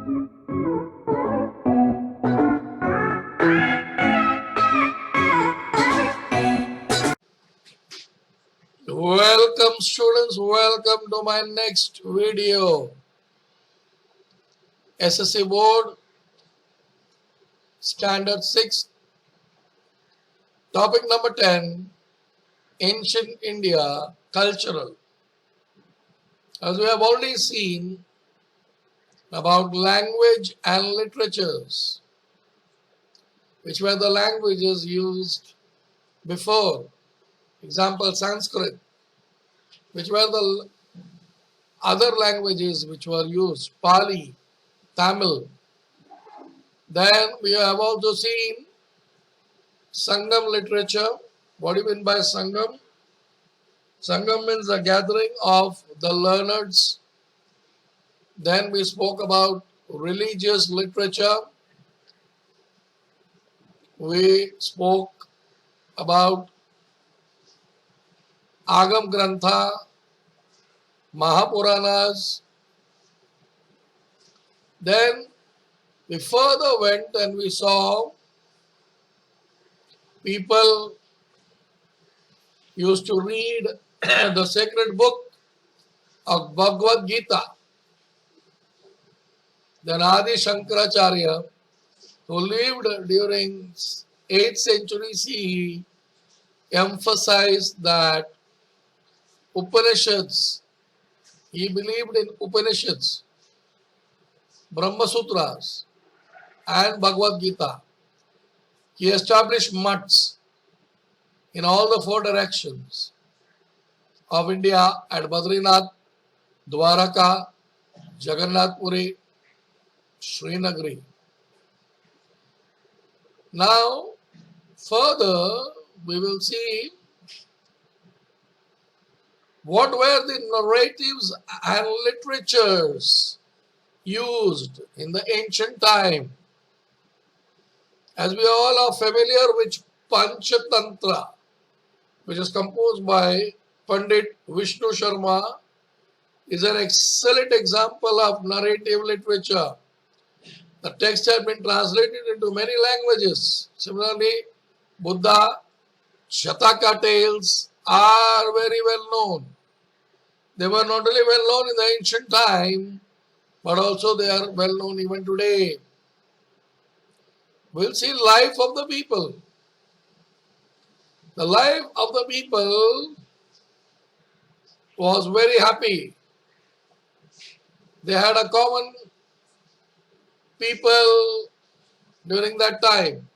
Welcome students, welcome to my next video. SSC Board Standard 6, topic number 10, Ancient India Cultural. As we have already seen about language and literatures, which were the languages used before. Example, Sanskrit, which were the other languages which were used, Pali, Tamil. Then we have also seen Sangam literature. What do you mean by Sangam? Sangam means the gathering of the learneds. Then we spoke about religious literature. We spoke about Agam Grantha, Mahapuranas. Then we further went and we saw people used to read the sacred book of Bhagavad Gita. Then Adi Shankaracharya, who lived during 8th century CE, emphasized that Upanishads, he believed in Upanishads, Brahma Sutras and Bhagavad Gita. He established mutts in all the 4 directions of India at Badrinath, Dwaraka, Jagannath Puri, Srinagari. Now, further, we will see what were the narratives and literatures used in the ancient time. As we all are familiar with Panchatantra, which is composed by Pandit Vishnu Sharma, is an excellent example of narrative literature. The text has been translated into many languages. Similarly, Buddha, Shataka tales are very well known. They were not only well known in the ancient time, but also they are well known even today. We'll see life of the people. The life of the people was very happy. They had a common people during that time.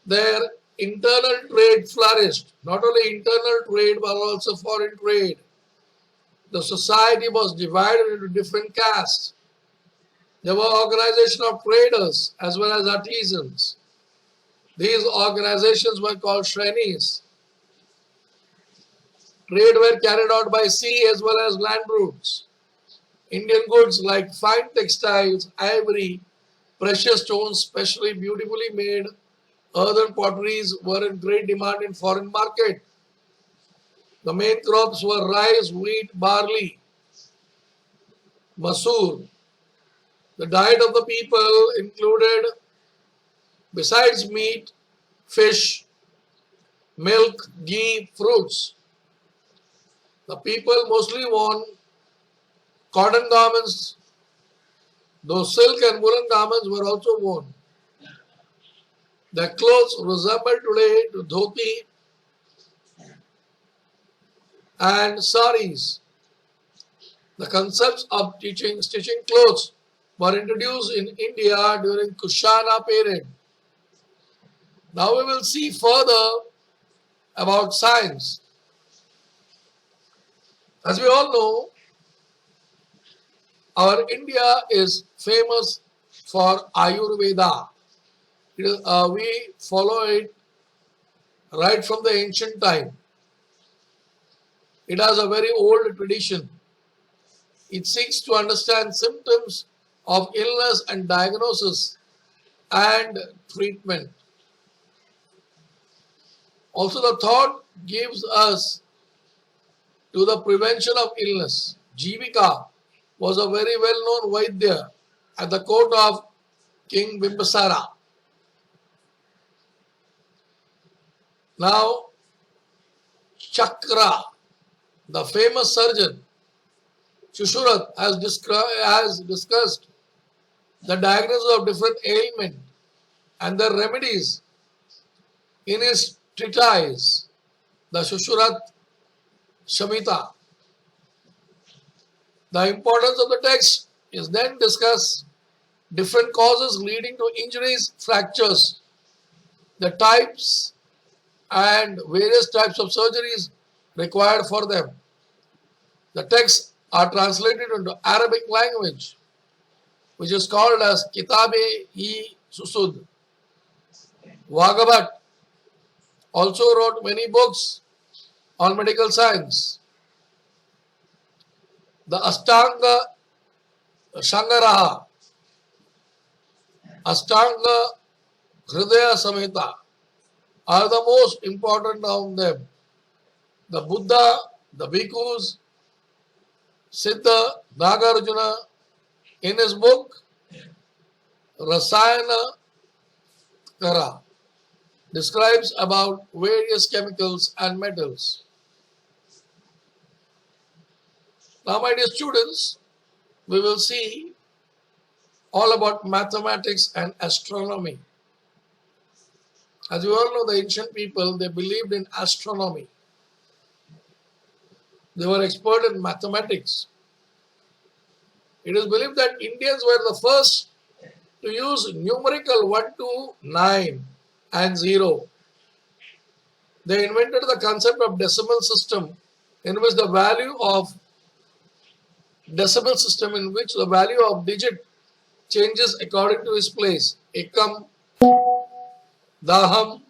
Their internal trade flourished. Not only internal trade, but also foreign trade. The society was divided into different castes. There were organizations of traders as well as artisans. These organizations were called shrenis. Trade were carried out by sea as well as land routes. Indian goods like fine textiles, ivory, precious stones, specially beautifully made earthen potteries were in great demand in foreign market. The main crops were rice, wheat, barley, masoor. The diet of the people included, besides meat, fish, milk, ghee, fruits. The people mostly wore cotton garments, though silk and woolen garments were also worn. Their clothes resemble today to dhoti and saris. The concepts of stitching clothes were introduced in India during Kushana period. Now we will see further about science. As we all know, our India is famous for Ayurveda. We follow it right from the ancient time. It has a very old tradition. It seeks to understand symptoms of illness and diagnosis and treatment. Also, the thought gives us to the prevention of illness. Jivika was a very well-known Vaidya at the court of King Bimbisara. Now, Chakra, the famous surgeon, Shushurat, has discussed the diagnosis of different ailments and their remedies in his treatise, the Shushurat Shamita. The importance of the text is then discussed different causes leading to injuries, fractures, the types and various types of surgeries required for them. The texts are translated into Arabic language, which is called as Kitabe-i Susud. Wagabat also wrote many books on medical science. The Ashtanga Shangaraha, Ashtanga Hridaya Samhita are the most important of them. The Buddha, the Bhikkhus, Siddha, Nagarjuna, in his book Rasayana Kara, describes about various chemicals and metals. Now, my dear students, we will see all about mathematics and astronomy. As you all know, the ancient people, they believed in astronomy. They were expert in mathematics. It is believed that Indians were the first to use numerical 1 to 9 and 0. They invented the concept of decimal system in which the value of digit changes according to its place. Ekam, Daham,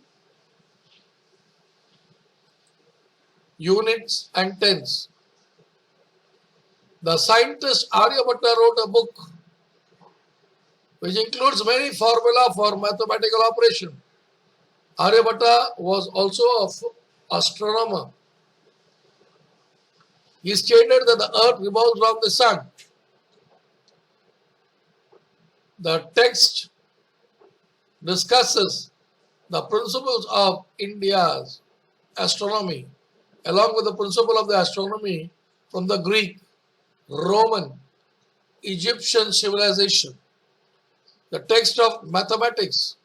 units and tens. The scientist Aryabhatta wrote a book which includes many formula for mathematical operation. Aryabhatta was also an astronomer. He stated that the earth revolves around the sun. The text discusses the principles of India's astronomy along with the principle of the astronomy from the Greek, Roman, Egyptian civilization. The text of mathematics,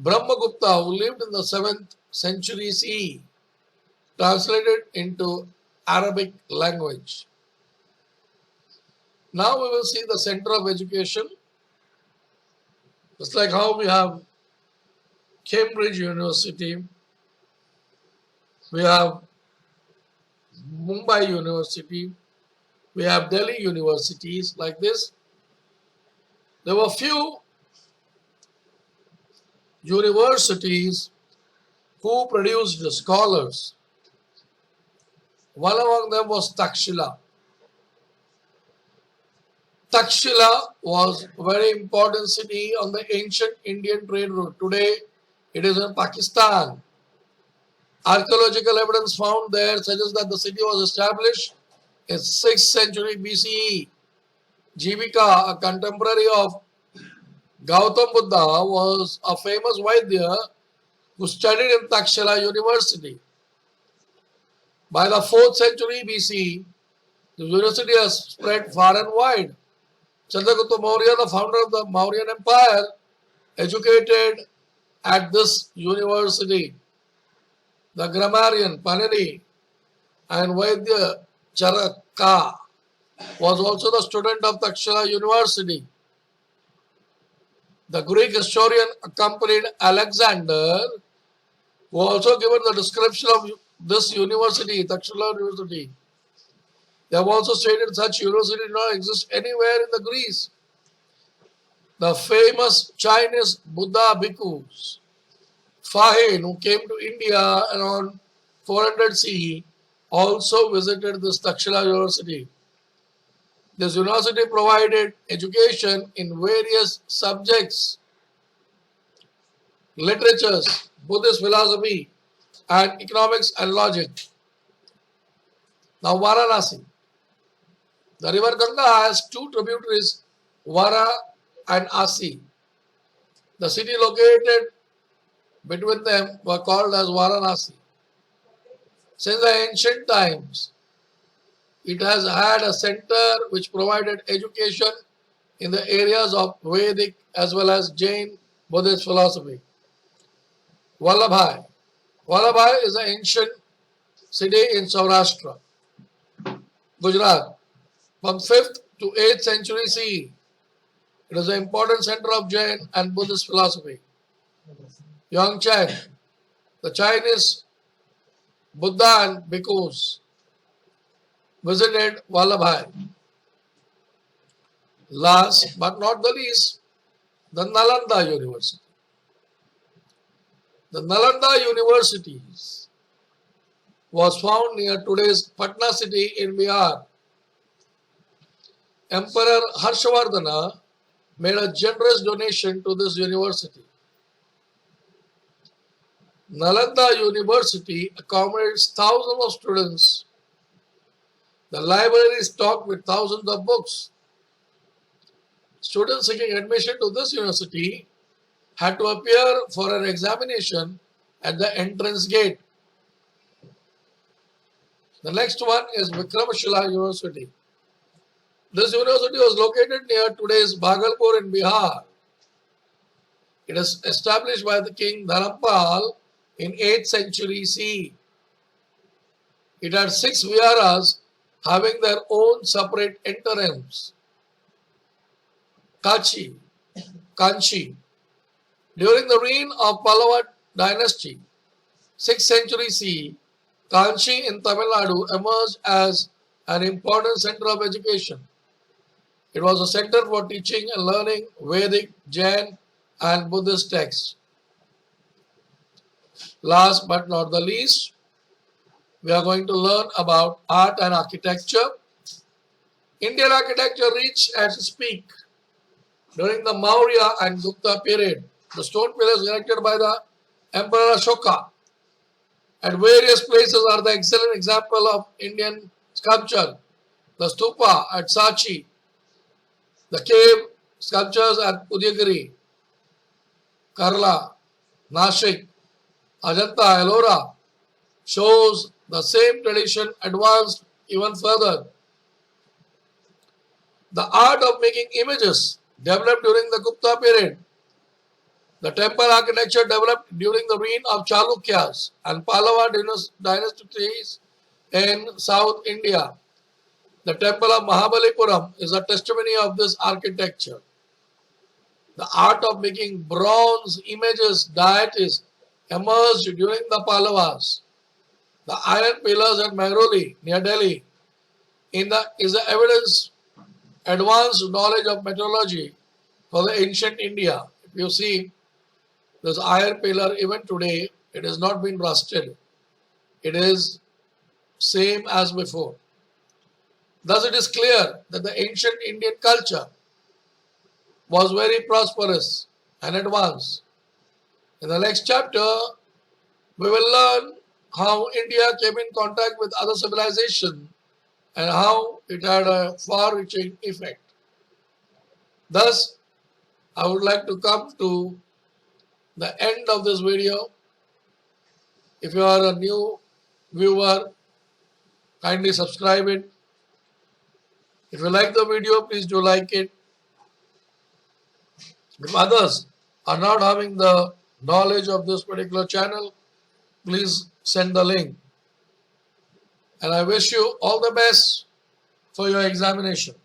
Brahmagupta, who lived in the 7th century CE, translated into Arabic language. Now we will see the center of education. Just like how we have Cambridge University, we have Mumbai University, we have Delhi universities like this. There were few universities who produced scholars. One among them was Takshila. Takshila was a very important city on the ancient Indian trade route. Today, it is in Pakistan. Archaeological evidence found there suggests that the city was established in 6th century BCE. Jivika, a contemporary of Gautam Buddha, was a famous Vaidya who studied in Takshila University. By the 4th century BC, the university has spread far and wide. Chandragupta Maurya, the founder of the Mauryan Empire, educated at this university. The grammarian Panini and Vaidya Charaka was also the student of Takshila University. The Greek historian accompanied Alexander, who also given the description of this university, Takshila University. They have also stated such university do not exist anywhere in the Greece. The famous Chinese Buddha bhikkhus, Fahin, who came to India around 400 CE, also visited this Takshila University. This university provided education in various subjects, literatures, Buddhist philosophy, and economics and logic. Now, Varanasi. The river Ganga has two tributaries, Vara and Asi. The city located between them were called as Varanasi. Since the ancient times, it has had a center which provided education in the areas of Vedic as well as Jain Buddhist philosophy. Vallabhai. Vallabhai is an ancient city in Saurashtra, Gujarat. From 5th to 8th century CE, it is an important center of Jain and Buddhist philosophy. Yongchen, the Chinese Buddha and bhikkhus visited Vallabhai. Last but not the least, the Nalanda University. The Nalanda University was found near today's Patna city in Bihar. Emperor Harshavardhana made a generous donation to this university. Nalanda University accommodates thousands of students. The library is stocked with thousands of books. Students seeking admission to this university had to appear for an examination at the entrance gate. The next one is Vikramshila University. This university was located near today's Bhagalpur in Bihar. It is established by the king Dharampal in 8th century CE. It had 6 viharas having their own separate entrance. Kanchi. During the reign of Pallava dynasty, 6th century CE, Kanchi in Tamil Nadu emerged as an important center of education. It was a center for teaching and learning Vedic, Jain and Buddhist texts. Last but not the least, we are going to learn about art and architecture. Indian architecture reached its peak during the Maurya and Gupta period. The stone pillars erected by the Emperor Ashoka at various places are the excellent example of Indian sculpture. The stupa at Sachi, the cave sculptures at Udayagiri, Kerala, Nashik, Ajanta, Ellora shows the same tradition advanced even further. The art of making images developed during the Gupta period. The temple architecture developed during the reign of Chalukyas and Pallava dynasties in South India. The temple of Mahabalipuram is a testimony of this architecture. The art of making bronze images deities emerged during the Pallavas. The iron pillars at Mehroli near Delhi is the evidence advanced knowledge of metallurgy for the ancient India. If you see this iron pillar, even today, it has not been rusted. It is same as before. Thus, it is clear that the ancient Indian culture was very prosperous and advanced. In the next chapter, we will learn how India came in contact with other civilizations and how it had a far-reaching effect. Thus, I would like to come to the end of this video. If you are a new viewer, kindly subscribe it. If you like the video, please do like it. If others are not having the knowledge of this particular channel, please send the link. And I wish you all the best for your examination.